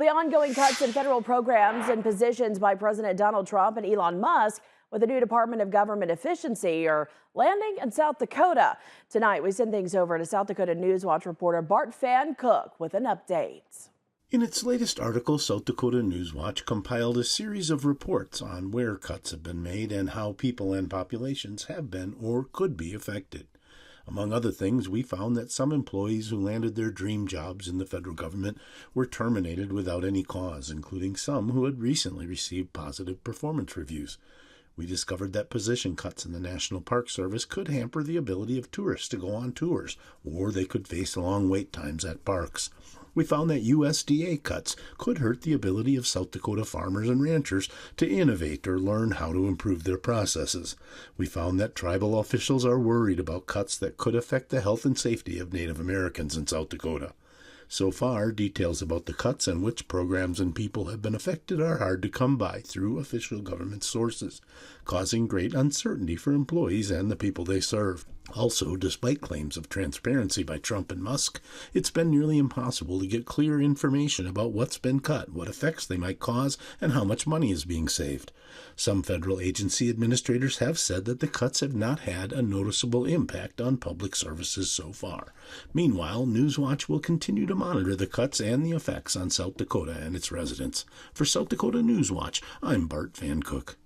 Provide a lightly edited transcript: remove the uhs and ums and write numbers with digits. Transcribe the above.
The ongoing cuts in federal programs and positions by President Donald Trump and Elon Musk with the new Department of Government Efficiency are landing in South Dakota. Tonight, we send things over to South Dakota News Watch reporter Bart Van Cook with an update. In its latest article, South Dakota News Watch compiled a series of reports on where cuts have been made and how people and populations have been or could be affected. Among other things, we found that some employees who landed their dream jobs in the federal government were terminated without any cause, including some who had recently received positive performance reviews. We discovered that position cuts in the National Park Service could hamper the ability of tourists to go on tours, or they could face long wait times at parks. We found that USDA cuts could hurt the ability of South Dakota farmers and ranchers to innovate or learn how to improve their processes. We found that tribal officials are worried about cuts that could affect the health and safety of Native Americans in South Dakota. So far, details about the cuts and which programs and people have been affected are hard to come by through official government sources, causing great uncertainty for employees and the people they serve. Also, despite claims of transparency by Trump and Musk, it's been nearly impossible to get clear information about what's been cut, what effects they might cause, and how much money is being saved. Some federal agency administrators have said that the cuts have not had a noticeable impact on public services so far. Meanwhile, Newswatch will continue to monitor the cuts and the effects on South Dakota and its residents. For South Dakota Newswatch, I'm Bart Van Cook.